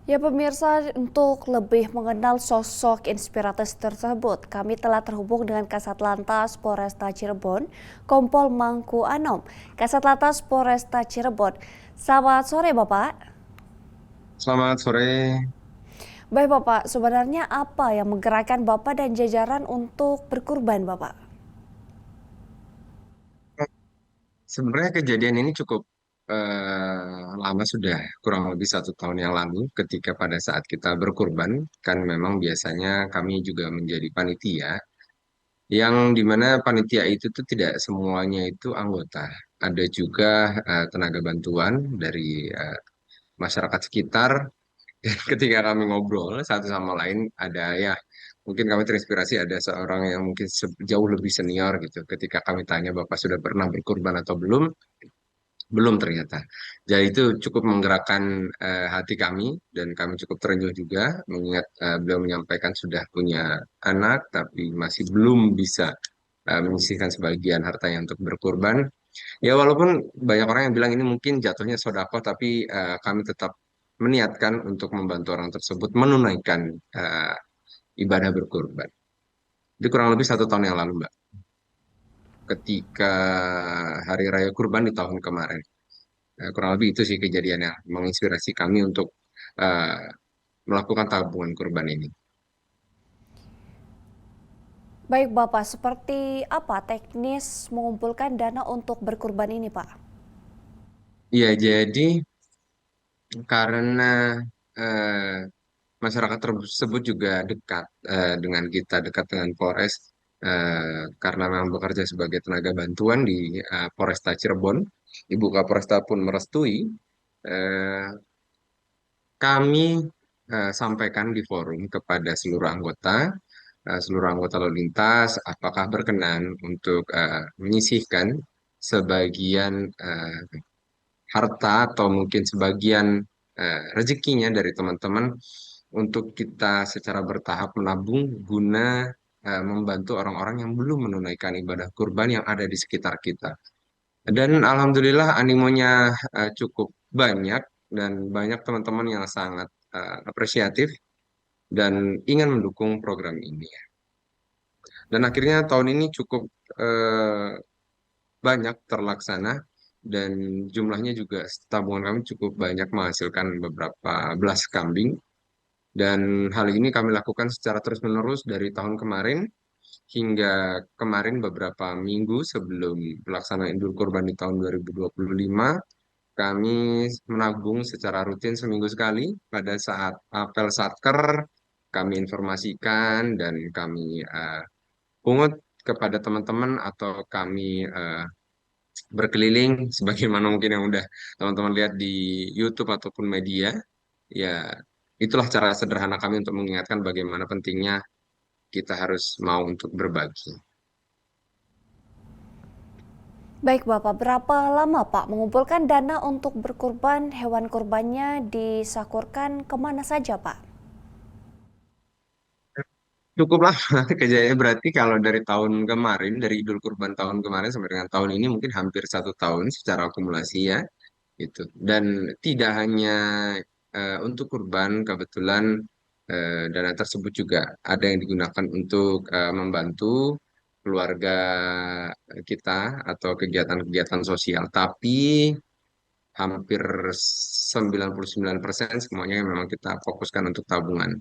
Ya pemirsa, untuk lebih mengenal sosok inspiratif tersebut, kami telah terhubung dengan Kasat Lantas Polresta Cirebon, Kompol Mangku Anom. Kasat Lantas Polresta Cirebon, selamat sore Bapak. Selamat sore. Baik Bapak, sebenarnya apa yang menggerakkan Bapak dan jajaran untuk berkurban Bapak? Sebenarnya kejadian ini cukup lama sudah, kurang lebih 1 tahun yang lalu, ketika pada saat kita berkurban, kan memang biasanya kami juga menjadi panitia, yang dimana panitia itu tuh tidak semuanya itu anggota. Ada juga tenaga bantuan dari masyarakat sekitar. Dan ketika kami ngobrol satu sama lain, ada ya mungkin kami terinspirasi ada seorang yang mungkin jauh lebih senior gitu. Ketika kami tanya Bapak sudah pernah berkurban atau belum, belum ternyata. Jadi itu cukup menggerakkan hati kami dan kami cukup terenyuh juga mengingat beliau menyampaikan sudah punya anak tapi masih belum bisa menyisihkan sebagian hartanya untuk berkurban. Ya walaupun banyak orang yang bilang ini mungkin jatuhnya sodako, tapi kami tetap meniatkan untuk membantu orang tersebut menunaikan ibadah berkurban. Itu kurang lebih 1 tahun yang lalu, Mbak, ketika Hari Raya Kurban di tahun kemarin. Kurang lebih itu sih kejadiannya, menginspirasi kami untuk eh, melakukan tabungan kurban ini. Baik Bapak, seperti apa teknis mengumpulkan dana untuk berkurban ini Pak? Iya, jadi karena eh, masyarakat tersebut juga dekat dengan kita, dekat dengan Polres, karena memang bekerja sebagai tenaga bantuan di Polresta Cirebon. Ibu Kapolresta pun merestui. eh, Kami sampaikan di forum kepada seluruh anggota lalu lintas, apakah berkenan untuk menyisihkan sebagian harta atau mungkin sebagian rezekinya dari teman-teman untuk kita secara bertahap menabung guna membantu orang-orang yang belum menunaikan ibadah kurban yang ada di sekitar kita. Dan alhamdulillah animonya cukup banyak dan banyak teman-teman yang sangat apresiatif dan ingin mendukung program ini. Dan akhirnya tahun ini cukup eh, banyak terlaksana dan jumlahnya juga tabungan kami cukup banyak menghasilkan beberapa belas kambing. Dan hal ini kami lakukan secara terus-menerus dari tahun kemarin hingga kemarin beberapa minggu sebelum pelaksanaan Idul Kurban di tahun 2025. Kami menabung secara rutin seminggu sekali pada saat apel Satker, kami informasikan dan kami pungut kepada teman-teman atau kami berkeliling sebagaimana mungkin yang udah teman-teman lihat di YouTube ataupun media. Ya, itulah cara sederhana kami untuk mengingatkan bagaimana pentingnya kita harus mau untuk berbagi. Baik Bapak, berapa lama Pak mengumpulkan dana untuk berkurban, hewan kurbannya disakurkan kemana saja Pak? Cukup lama kejadiannya, berarti kalau dari tahun kemarin, dari Idul Kurban tahun kemarin sampai dengan tahun ini mungkin hampir 1 tahun secara akumulasi ya. Gitu. Dan tidak hanya untuk kurban, kebetulan dana tersebut juga ada yang digunakan untuk membantu keluarga kita atau kegiatan-kegiatan sosial. Tapi hampir 99% semuanya memang kita fokuskan untuk tabungan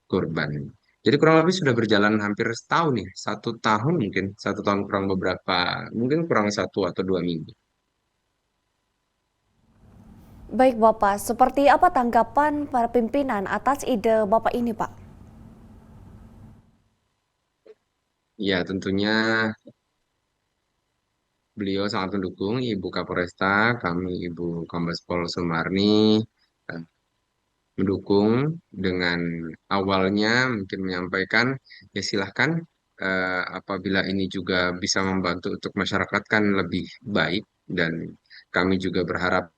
kurban. Jadi kurang lebih sudah berjalan hampir setahun nih, 1 tahun mungkin, 1 tahun kurang beberapa, mungkin kurang 1 atau 2 minggu. Baik Bapak, seperti apa tanggapan para pimpinan atas ide Bapak ini Pak? Ya, tentunya beliau sangat mendukung Ibu Kapolresta, kami Ibu Kombes Pol Sumarni eh, mendukung dengan awalnya mungkin menyampaikan ya silahkan apabila ini juga bisa membantu untuk masyarakat kan lebih baik dan kami juga berharap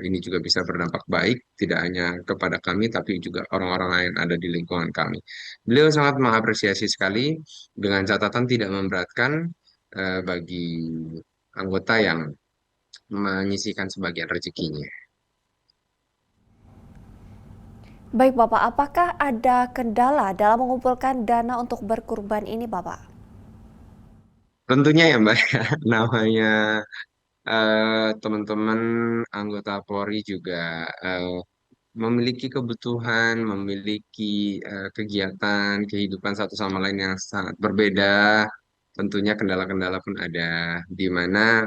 ini juga bisa berdampak baik tidak hanya kepada kami tapi juga orang-orang lain ada di lingkungan kami. Beliau sangat mengapresiasi sekali dengan catatan tidak memberatkan bagi anggota yang menyisihkan sebagian rezekinya. Baik Bapak, apakah ada kendala dalam mengumpulkan dana untuk berkurban ini Bapak? Tentunya ya Mbak, ya, namanya teman-teman anggota Polri juga eh, memiliki kebutuhan, memiliki kegiatan, kehidupan satu sama lain yang sangat berbeda. Tentunya kendala-kendala pun ada, di mana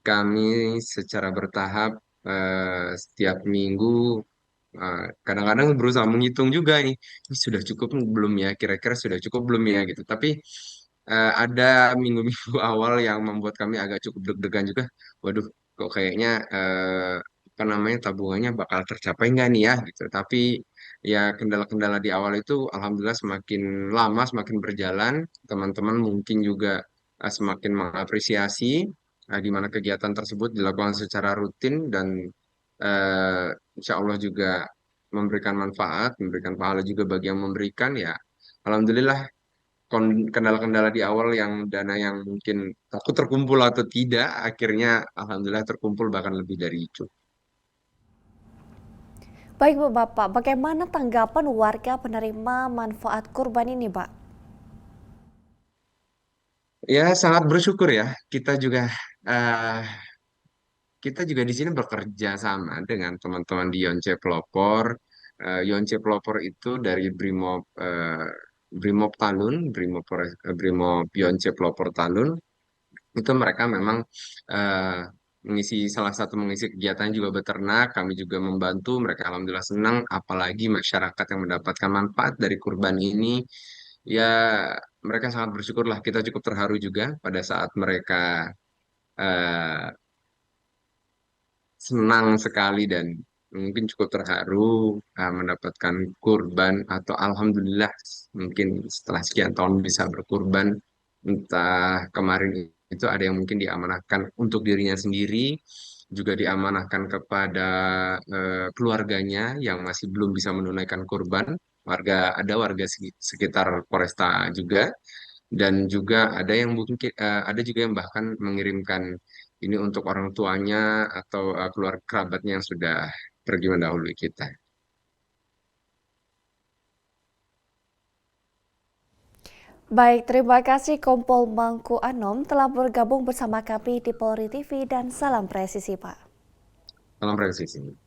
kami secara bertahap setiap minggu kadang-kadang berusaha menghitung juga nih, ini sudah cukup belum ya, kira-kira sudah cukup belum ya gitu. Tapi ada minggu-minggu awal yang membuat kami agak cukup deg-degan juga. Waduh, kok kayaknya apa namanya tabungannya bakal tercapai nggak nih ya gitu. Tapi ya kendala-kendala di awal itu alhamdulillah semakin lama semakin berjalan, teman-teman mungkin juga semakin mengapresiasi di mana kegiatan tersebut dilakukan secara rutin dan eh, insya Allah juga memberikan manfaat, memberikan pahala juga bagi yang memberikan ya. Alhamdulillah kendala-kendala di awal yang dana yang mungkin takut terkumpul atau tidak, akhirnya alhamdulillah terkumpul bahkan lebih dari itu. Baik Bapak, bagaimana tanggapan warga penerima manfaat kurban ini Pak? Ya sangat bersyukur ya, eh, kita juga di sini bekerja sama dengan teman-teman di Yonce Pelopor. Yonce Pelopor itu dari Brimob Talun, Brimob Yonce Pelopor Talun. Itu mereka memang eh, salah satu mengisi kegiatan juga beternak. Kami juga membantu mereka, alhamdulillah senang. Apalagi masyarakat yang mendapatkan manfaat dari kurban ini, ya mereka sangat bersyukur lah. Kita cukup terharu juga pada saat mereka eh, senang sekali dan mungkin cukup terharu mendapatkan kurban atau alhamdulillah mungkin setelah sekian tahun bisa berkurban. Entah kemarin itu ada yang mungkin diamanahkan untuk dirinya sendiri, juga diamanahkan kepada keluarganya yang masih belum bisa menunaikan kurban. Ada warga sekitar Poresta juga, dan juga ada yang mungkin ada juga yang bahkan mengirimkan ini untuk orang tuanya atau keluarga kerabatnya yang sudah pergi mendahului kita. Baik, terima kasih Kompol Mangku Anom telah bergabung bersama kami di Polri TV dan salam presisi Pak. Salam presisi.